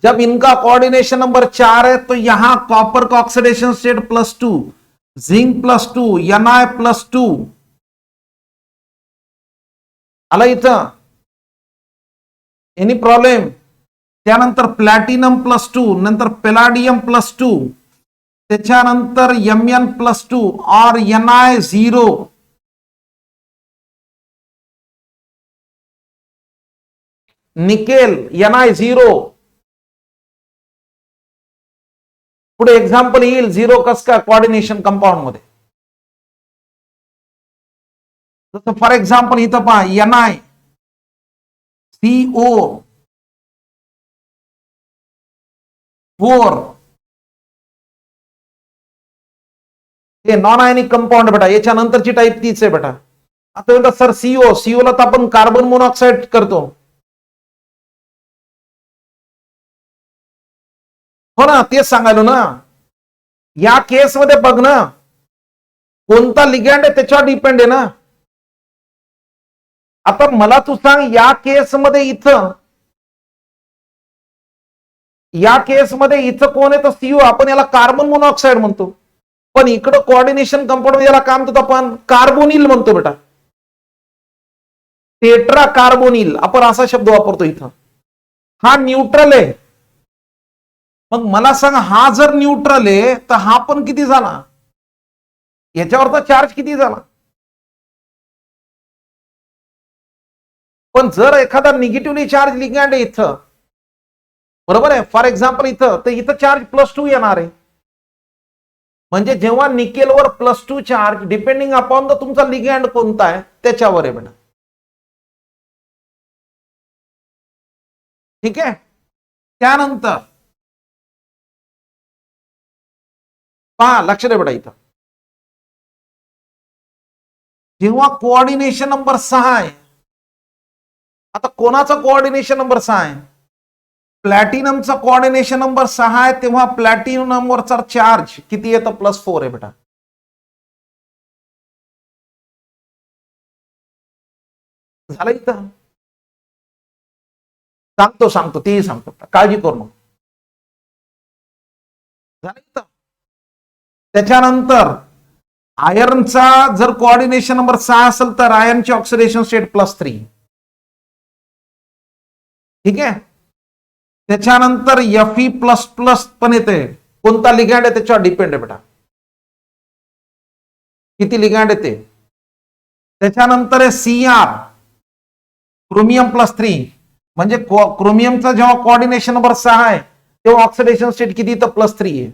जब इनका कोऑर्डिनेशन नंबर 4 है तो यहां कॉपर का ऑक्सीडेशन स्टेट +2, जिंक +2, यनाय +2. आला इथं, एनी प्रॉब्लेम. त्यानंतर प्लॅटिनम +2, नंतर पेलाडियम +2, त्याच्यानंतर यमन +2 और यनाय 0. निकेल यनाय 0. पुढे एक्झाम्पल येईल 0 कस का कोऑर्डिनेशन कंपाऊंड मध्ये. जसं फॉर एक्झाम्पल इथं पहा, यनाय CO 4, हे नॉन आयनिक कंपाऊंड बेटा. याच्यानंतरची टाईप तीच आहे बेटा. आता म्हणतात सर सीओ ला तर आपण कार्बन मोनॉक्साईड करतो. हो ना, तेच सांगायलो ना. या केस मध्ये बघ ना, कोणता लिगॅंड आहे त्याच्यावर डिपेंड आहे ना. आता मला तू सांग, या केसमध्ये इथं, या केसमध्ये इथं कोण आहे तर सीओ, आपण याला कार्बन मोनॉक्साईड म्हणतो. पण इकडं कोऑर्डिनेशन कंपाऊंड याला काय म्हणतो आपण, कार्बोनिल म्हणतो बेटा. टेट्रा कार्बोनिल आपण असा शब्द वापरतो इथं. हा न्यूट्रल आहे, मग मला सांग, हा जर न्यूट्रल आहे तर हा पण किती झाला, याच्यावरचा चार्ज किती झाला. पण जर एखादा निगेटिव्हली चार्ज लिगँड आहे इथं, बरोबर आहे, फॉर एक्झाम्पल इथं, तर इथं चार्ज +2 येणार आहे. म्हणजे जेव्हा निकेलवर +2 चार्ज, डिपेंडिंग अपॉन द तुमचा लिगँड कोणता आहे त्याच्यावर आहे बेटा. ठीक आहे. त्यानंतर पहा, लक्ष दे बेटा, इथं जेव्हा कोऑर्डिनेशन नंबर 6 आहे, आता कोणाचा कोऑर्डिनेशन नंबर 6 आहे, प्लॅटिनमचा कोऑर्डिनेशन नंबर 6 आहे, तेव्हा प्लॅटिनम नंबरचा चार्ज किती येतं, +4 आहे बेटा. झालं इथं, सांगतो तेही सांगतो, काळजी करू नको. झालं इथं. त्याच्यानंतर आयर्नचा जर कोऑर्डिनेशन नंबर 6 असेल तर आयर्नची ऑक्सिडेशन स्टेट +3. ठीक आहे. त्याच्यानंतर Fe++ पण येते, कोणता लिगँड आहे त्याच्यावर डिपेंड आहे बेटा, किती लिगँड येते. त्याच्यानंतर आहे Cr, क्रोमियम +3, म्हणजे क्रोमियमचा जेव्हा कोऑर्डिनेशन नंबर 6 आहे तेव्हा ऑक्सिडेशन स्टेट किती, तर +3 आहे.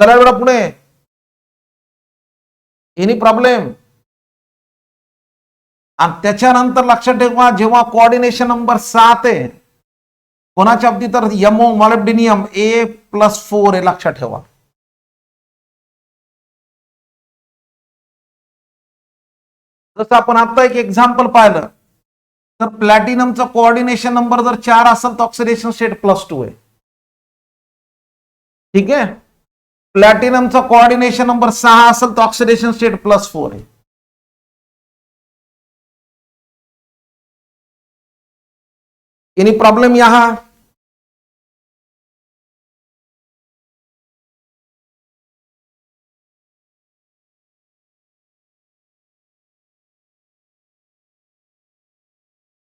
चला बेटा पुढे, एनी प्रॉब्लेम. आणि त्याच्यानंतर लक्षात ठेवा, जेव्हा कोऑर्डिनेशन नंबर 7 आहे कोणाच्या बाबतीत, तर यमो मॉलिब्डेनियम A+4 आहे, लक्षात ठेवा. जसं आपण आता एक एक्झाम्पल पाहिलं, तर प्लॅटिनमचा कोऑर्डिनेशन नंबर जर 4 असेल तर ऑक्सिडेशन स्टेट +2 आहे. ठीक आहे. प्लॅटिनमचा कोऑर्डिनेशन नंबर 6 असेल तर ऑक्सिडेशन स्टेट +4 आहे. एनी प्रॉब्लेम यहां.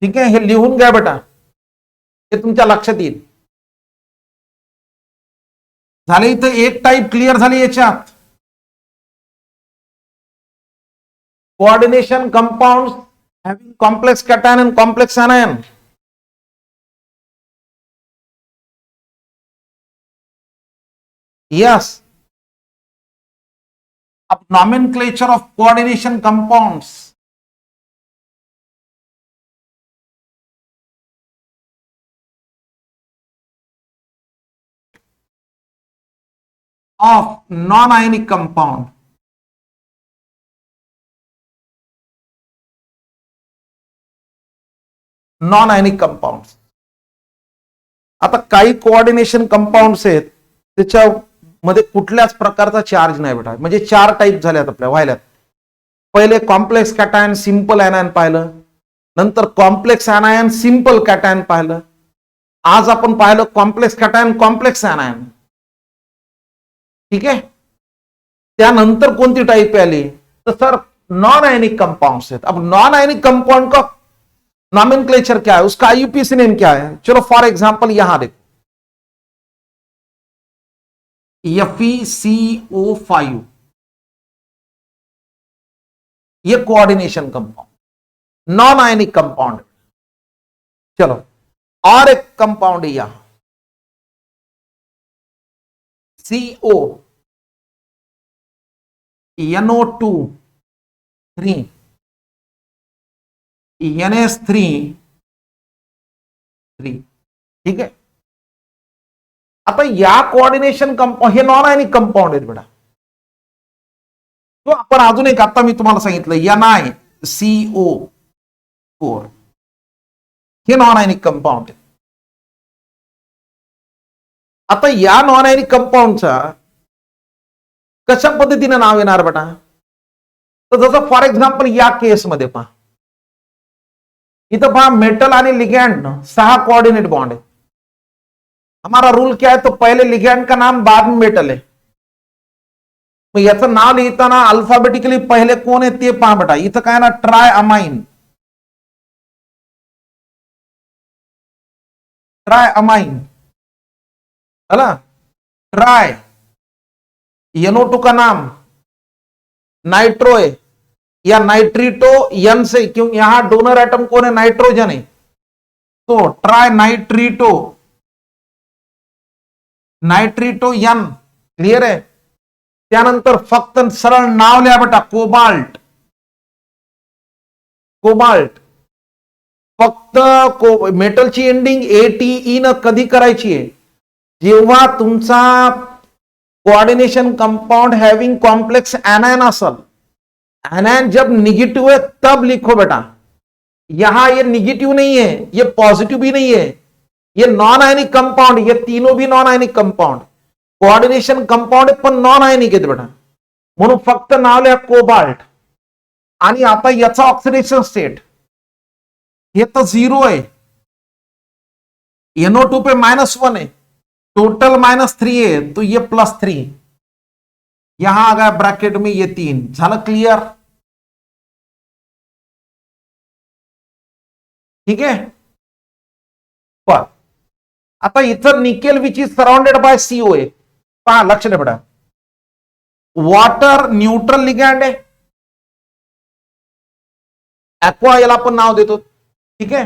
ठीक आहे, हे लिहून घ्या बेटा, हे तुमच्या लक्षात येईल. झाले, इथं एक टाईप क्लिअर झाली. याच्यात coordination compound having complex cation and complex anion. Yes, nomenclature of coordination compounds. Of non-ionic compound. Non-ionic compounds. आता काही कोऑर्डिनेशन कंपाऊंड्स आहेत त्याच्यामध्ये कुठल्याच प्रकारचा चार्ज नाही बेटा, म्हणजे 4 टाईप झाल्यात आपल्या व्हायल्यात. पहिले कॉम्प्लेक्स कॅटायन सिंपल anion पाहिलं, नंतर कॉम्प्लेक्स anion सिंपल कॅटायन पाहिलं, आज आपण पाहिलं कॉम्प्लेक्स कॅटायन कॉम्प्लेक्स anion. ठीक आहे. त्यानंतर कोणती टाईप आली, तर सर नॉन आयनिक कंपाउंड्स आहेत. अब नॉन आयनिक कंपाउंड का नॉमेनक्लेचर क्या है, उसका आईयूपीएसी नेम क्या है. चलो फॉर एग्जांपल यहां देखो, FeCO5, ये coordination compound non ionic compound. चलो और एक कंपाउंड है यहां, CO NO2 3 NS3 3. ठीक आहे. आता या कोऑर्डिनेशन कंपाउंड हे नॉन आयनिक कंपाउंड आहेत बेटा. तो आपण अजून एक आता मी तुम्हाला सांगितलं NiCO4, हे नॉन आयनिक कंपाउंड आहे. आता या नॉन आयनिक कंपाउंडचा कशा पद्धतीने नाव येणार बेटा, तर जसं फॉर एक्झाम्पल या केसमध्ये पहा, इथं पहा मेटल आणि लिगैंड 6 कोऑर्डिनेट बॉन्ड है. हमारा रूल क्या है, तो पहले लिगैंड का नाम बाद में मेटल है. मग याचं नाव लिहिताना अल्फाबेटिकली पहिले कोण आहे ते पहा बेटा. इथं काय ना, ट्राय अमाइन. ट्राय अमाइन है ना, ट्राय NO2 का नाम नाइट्रो है या नाइट्रीटो यन से, क्यों यहां डोनर एटम कौन है, नाइट्रोजन है, तो ट्राय नाइट्रीटो, नाइट्रीटो यन, क्लियर आहे. त्यानंतर फक्त सरळ नाव लिहा बेटा, कोबाल्ट. कोबाल्ट फक्त मेटलची एंडिंग ATE न कधी करायची आहे, जेव्हा तुमचा coordination compound having complex anion असल. एनायन जब निगेटिव है तब लिखो बेटा. यहां ये निगेटिव नहीं है, ये पॉजिटिव भी नहीं है, ये नॉन आयनिक कंपाउंड, ये तीनों भी non ionic compound, coordination compound पण नॉन आयनिक आहेत बेटा, म्हणून फक्त नाव लिहा कोबाल्ट. आणि आता याचा ऑक्सिडेशन स्टेट हे तर 0 आहे, NO2 पे -1 है, टोटल -3 है, तो ये +3, यहां आ गया ब्रैकेट में ये 3. झालं क्लियर, ठीक है. पण आता इथं nickel which is surrounded bye CO आहे, पहा लक्ष द्या बेटा. वॉटर न्यूट्रल लिगॅंड आहे, ऍक्वा याला आपण नाव देतो, ठीक है.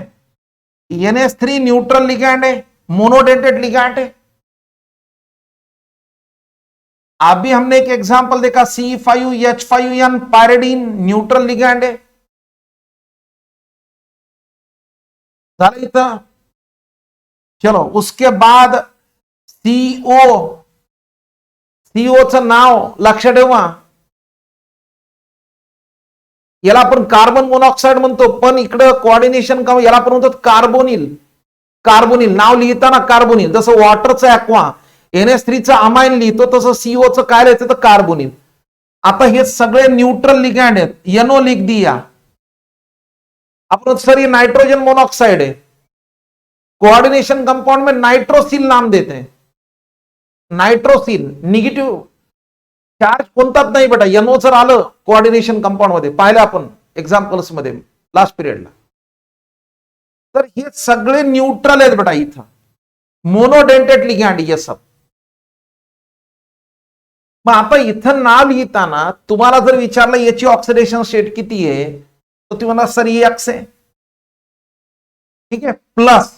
NH3 न्यूट्रल लिगैंड है, मोनोडेंटेड लिगैंड है. अभी हमने एक एग्जांपल देखा C5H5N पायरिडीन न्यूट्रल लिगैंड है. इथं चलो उसके बाद सीओचं नाव लक्ष ठेवा, याला आपण कार्बन मोनॉक्साइड म्हणतो, पण इकडे कोऑर्डिनेशन का याला आपण म्हणतो कार्बोनिल. कार्बोनिल नाव लिहिताना कार्बोनिल, जसं वॉटरचं ऍक्वा NH3चं अमाइन लिहितो तसं सीओचं काय लिहायचं तर कार्बोनिल. आता हे सगळे न्यूट्रल लिगैंड आहेत, NO लिख दिया अपन, सर ये नाइट्रोजन मोनॉक्साइड है, कोऑर्डिनेशन कंपाउंड में नाइट्रोसिल नाम देते हैं. नाइट्रोसिल निगेटिव्ह चार्ज कोणताच नाही बेटा, NO जर आलं कोऑर्डिनेशन कंपाउंड मध्ये, पाहिलं आपण एक्झाम्पल्स मध्ये लास्ट पिरियडला, तर हे सगळे न्यूट्रल आहेत बेटा. इथं मोनोडेंटेड लिगॅंड ये सब. मग आता इथं नाव लिहिताना तुम्हाला जर विचारलं याची ऑक्सिडेशन स्टेट किती आहे, तर तुम्हाला सर ये X आहे, ठीक है, प्लस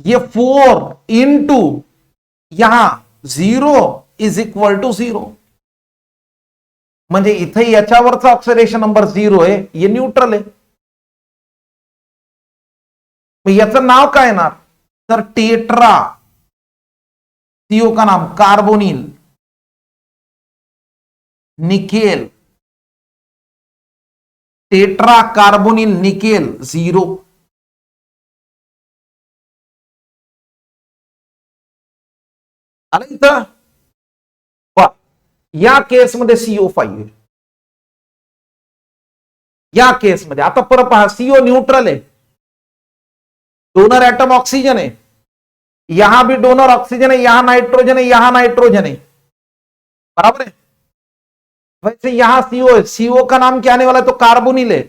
ये 4 इंटू यहां 0 इज इक्वल टू 0. म्हणजे इथे याच्यावरचा ऑक्सिडेशन नंबर 0 आहे, हे न्यूट्रल आहे. मग याचं नाव काय येणार तर टेट्रा, सीओ का नाम carbonyl nickel, tetra carbonyl nickel 0. आलं इथं. या केसमध्ये CO5 आहे. या केसमध्ये आता परत पहा, CO न्यूट्रल है, डोनर एटम ऑक्सीजन है, यहां भी डोनर ऑक्सीजन है, यहां नाइट्रोजन है, यहां नाइट्रोजन है, बराबर है. वैसे यहां CO है, CO का नाम क्या आने वाला है तो कार्बोनिल है.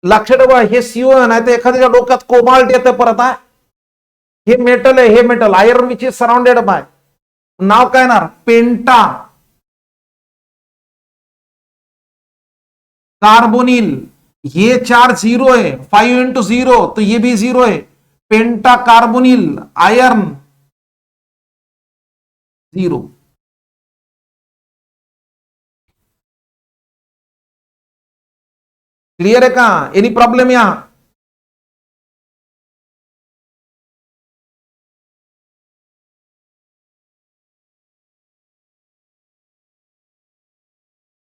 लक्ष ठेवा, हे CO आहे ना, तर एखाद्याच्या डोक्यात कोबाल्ट येते परत. हे मेटल आहे, हे metal iron which is surrounded by, नाव काय येणार पेंटा कार्बोनिल. ये 4 0 है, 5 इंटू 0 तो ये भी 0 है, पेंटा कार्बोनिल आयर्न 0. क्लियर है का, एनी प्रॉब्लम यहां.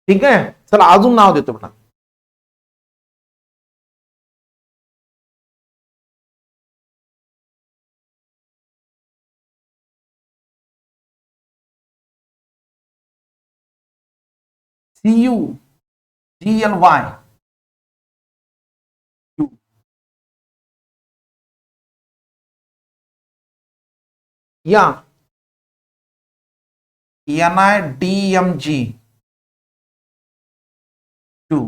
ठीक आहे, चला अजून नाव देतो बेटा. CuGly या NiDMg 2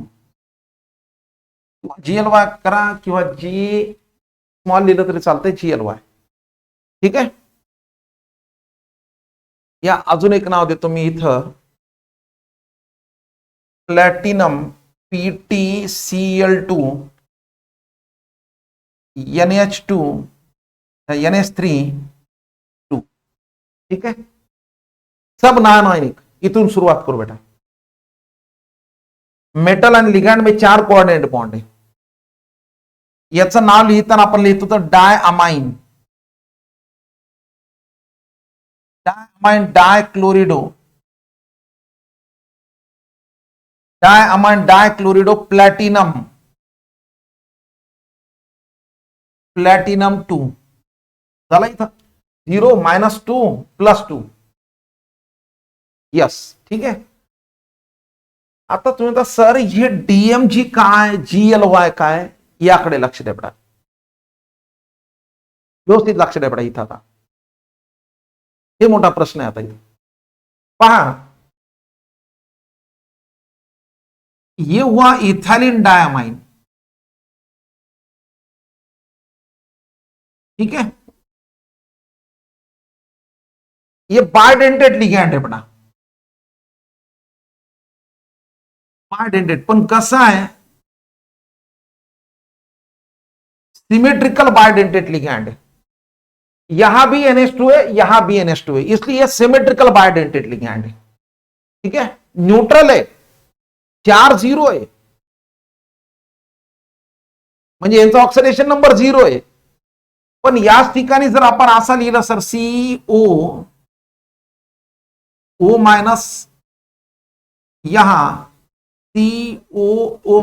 GLY करा किंवा G स्मॉल लिहिलं तरी चालतंय, GLY. ठीक आहे. या अजून एक नाव देतो मी इथं, प्लॅटिनम PtCl2 NH2 NH3 ठीक आहे. सब नॉन आयनिक. इथून सुरुवात करू बेटा. मेटल आणि लिगॅंड में 4 कोऑर्डिनेट बॉन्ड आहे. याचं नाव लिहिताना आपण लिहितो तर डायअमाइन, डायक्लोरिडो, डायअमाइन डायक्लोरिडो प्लॅटिनम, प्लॅटिनम 2 झाला इथं. 0 -2 +2. यस. ठीक आहे. आता तुम्ही म्हणता सर हे DMG काय, GLY काय, याकडे लक्ष द्या बेटा, व्यवस्थित लक्ष द्या बेटा इथं. आता हे मोठा प्रश्न आहे. आता इथं पहा, ये हुआ इथाइलिन डायमाइन. ठीक है. ये बायडेंटेड लिगॅंड आहे बेटा, बायडेंटेड. पण कसं आहे, सिमेट्रिकल बायडेंटेड लिगैंड है. यहां भी NH2 है, यहां भी NH2 है, इसलिए सिमेट्रिकल बायडेंटेड लिगैंड है. ठीक है. न्यूट्रल है, चार्ज 0 आहे, म्हणजे यांचा ऑक्सिडेशन नंबर 0 आहे. पण याच ठिकाणी जर आपण असा लिहिलं सर CO O- यहां CO तो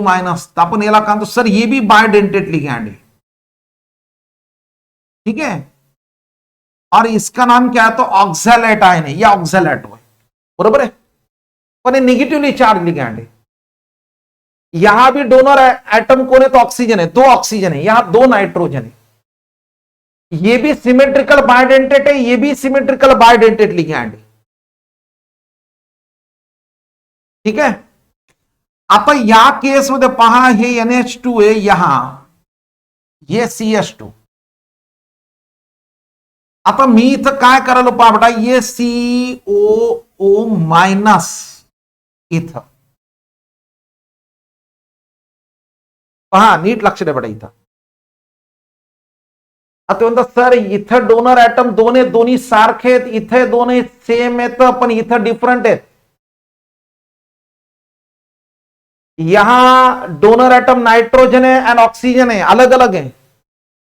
अपन याला काय म्हणतो सर, ये भी बायडेंटेड लिगैंड है. ठीक है. और इसका नाम क्या है, तो ऑक्सैलेट आयन है, या ऑक्सैलेट है. बरोबर है. पण ये निगेटिवली चार्ज लिगैंड है. यहां भी डोनर एटम कौन है, तो ऑक्सीजन है, 2 ऑक्सीजन है, यहां 2 नाइट्रोजन है. ये भी सिमेट्रिकल बायडेंटेड है, ये भी सिमेट्रिकल बायडेंटेड लिगैंड है. ठीक है. आता या केस मध्ये पहा, हे NH2 आहे, यहां ये CH2. आता मी इथं काय करायला पहा बेटा, ये COO- इथं पहा, नीट लक्ष द्या बेटा इथं. आता म्हणतात सर इथं डोनर ऍटम दोन्ही सारखे आहेत, इथे दोन्ही सेम आहेत, पण इथं डिफरंट आहेत. यहां डोनर एटम नाइट्रोजन है एंड ऑक्सीजन है, अलग अलग है.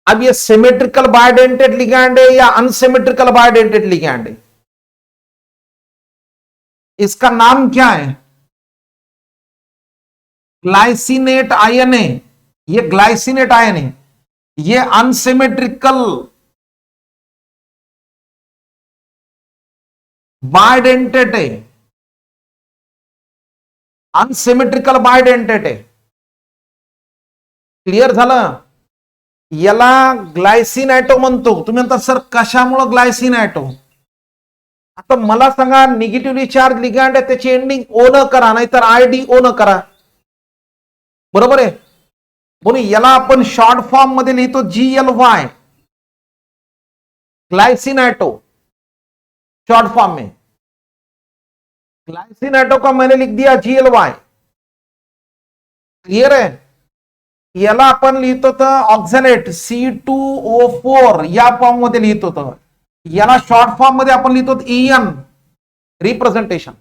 अब ये सिमेट्रिकल बायडेंटेड लिगैंड है या अनसिमेट्रिकल बायडेंटेड लिगैंड है, इसका नाम क्या है, ग्लाइसिनेट आयन है. ये ग्लाइसिनेट आयन है, ये अनसिमेट्रिकल बायडेंटेड है, अनसिमेट्रिकल बायडेंटेड है. क्लिअर झालं. याला ग्लायसिन ऍटो म्हणतो. तुम्ही म्हणता सर कशामुळे ग्लायसिन ऍटो. आता मला सांगा, निगेटिव्हली चार्ज लिगॅंड आहे, त्याची एंडिंग ओ न करा, नाहीतर IDO न करा. बरोबर आहे. म्हणून याला आपण शॉर्ट फॉर्म मध्ये लिहितो GLY, Glycine auto. Short form में ग्लाइसिन एटो का मैंने लिख दिया GLY. क्लियर है. याला आपण लिहितो तर ऑक्झॅलेट C2O4 या फॉर्म मध्ये लिहितो. तर याला शॉर्ट फॉर्म मध्ये आपण लिहितो EN. रिप्रेझेंटेशन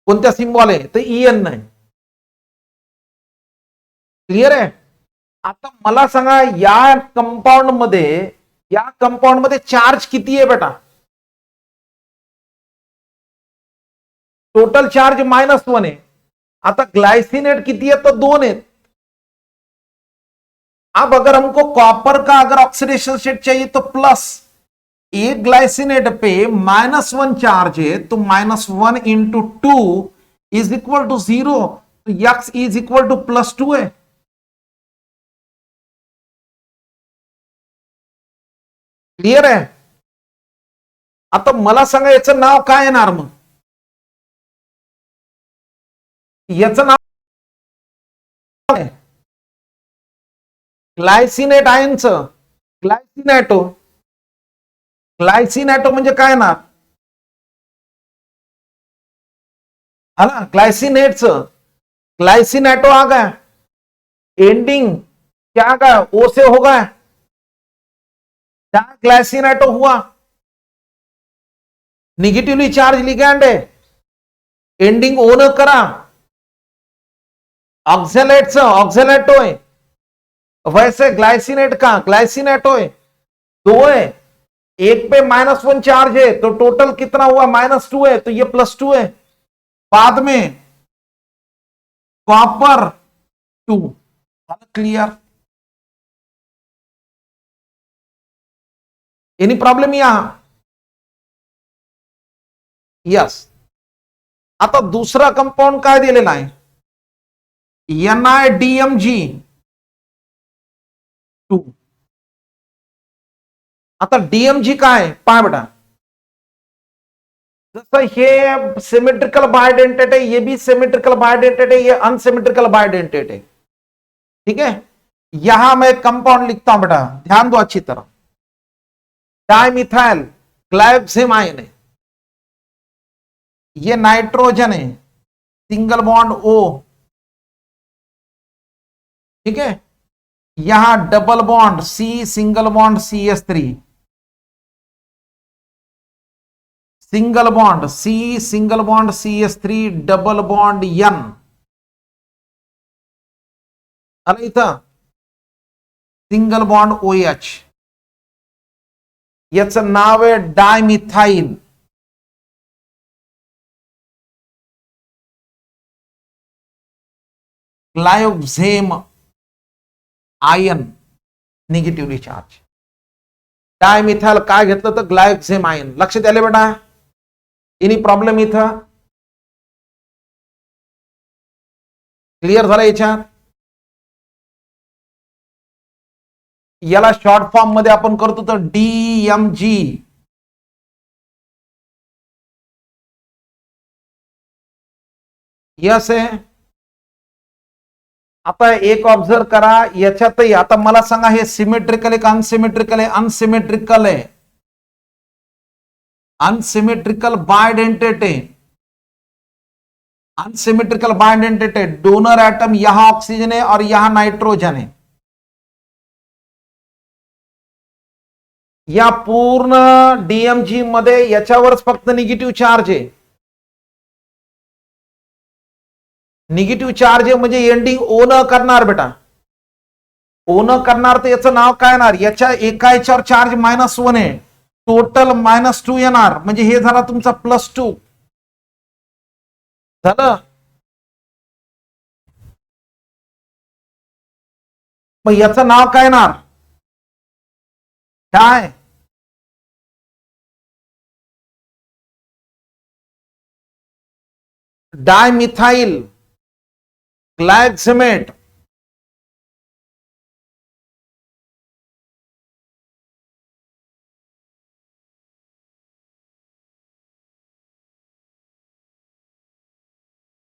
कोणत्या सिम्बॉल आहे, तर EN नाही. क्लियर आहे. आता मला सांगा, या कंपाऊंड मध्ये चार्ज किती आहे बेटा, टोटल चार्ज -1 है. आता ग्लाइसिनेट किती है, तो 2 है. अब अगर हमको कॉपर का अगर ऑक्सीडेशन स्टेट चाहिए तो प्लस, एक ग्लाइसिनेट पे -1 चार्ज है, तो -1 × 2 = 0, तो X = +2 है. क्लियर है. आता मला सांगा, याचं नाव काय येणार मग, याचं नाव ग्लायसिनेट आयनचं ग्लायसिनॅटो ग्लायसिनॅटो म्हणजे काय ना है ना, ग्लाइसिनेट्स ग्लाइसिनेटो आ गया, एंडिंग क्या आ गया, ओ से होगा, क्या ग्लाइसिनेटो हुआ, निगेटिवली चार्ज लिगैंड है, एंडिंग ओ न करा, ऑक्सेलेट्स ऑक्सेलेटो है, वैसे ग्लाइसिनेट का ग्लाइसिनेटो है, दो है, एक पे -1 चार्ज है तो टोटल कितना हुआ -2 है, तो ये +2 है, बाद में कॉपर 2, क्लियर, एनी प्रॉब्लेम यहां, यस। आता दुसरा कंपाऊंड काय दिलेला आहे, NiDMG2, आता डीएमजी काय पाय बेटा, जसं हे सिमेट्रिकल बायोडेंटेट है, ये भी सिमेट्रिकल बायोडेंटेट है, ये अनसिमेट्रिकल बायोडेंटेट है, ठीक है। यहां मैं कंपाउंड लिखता हूं बेटा, ध्यान दो अच्छी तरह, डाइमिथाइल ग्लाइकोजेम आयन है, ये नाइट्रोजन है, सिंगल बॉन्ड ओ, ठीक है, यहां double bond C, single bond CH3, single bond C, single bond CH3, double bond N, आलं इथं सिंगल बॉन्ड OH, याचं नाव आहे dimethyl, glyoxime ion, negatively charge, dimethyl काय घेतलं तर ग्लायोक्झेम आयन, लक्षात आले बेटा, एनी प्रॉब्लेम इथं, क्लिअर झालं याच्यात, याला शॉर्ट फॉर्म मध्ये आपण करतो तर DMG, यस आहे। आता एक ऑब्झर्व करा, याच्यातही आता मला सांगा हे सिमेट्रिकल आहे का अनसिमेट्रिकल आहे, अनसिमेट्रिकल आहे, अनसिमेट्रिकल बायडेंटेट है, अनसिमेट्रिकल बायडेंटेट है, डोनर एटम यहां ऑक्सीजन है और यहां नाइट्रोजन है, या पूर्ण डीएमजी मध्ये याच्यावरच फक्त निगेटिव्ह चार्ज आहे, निगेटिव्ह चार्ज आहे म्हणजे एंडिंग ओ न करणार बेटा, ओ न करणार तर याचं नाव काय येणार, याच्या एका याच्यावर चार्ज -1 आहे, टोटल -2 येणार, म्हणजे हे झाला तुमचा +2 झालं, मग याचं नाव काय येणार, काय dimethyl glyoximate,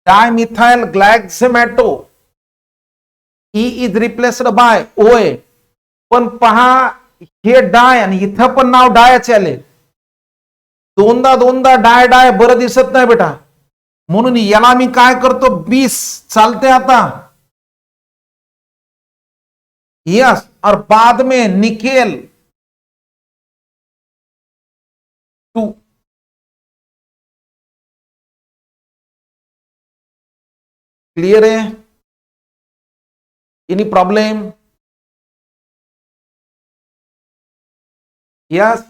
dimethyl glyoximato, E is replaced by OA, पण पहा हे डाय आणि इथं पण नाव डायच आले, दोनदा डाय डाय बरं दिसत नाही बेटा, म्हणून याला मी काय करतो 20 चालते आता, यस, और बाद में निकेल 2, क्लियर है, एनी प्रॉब्लम, यस,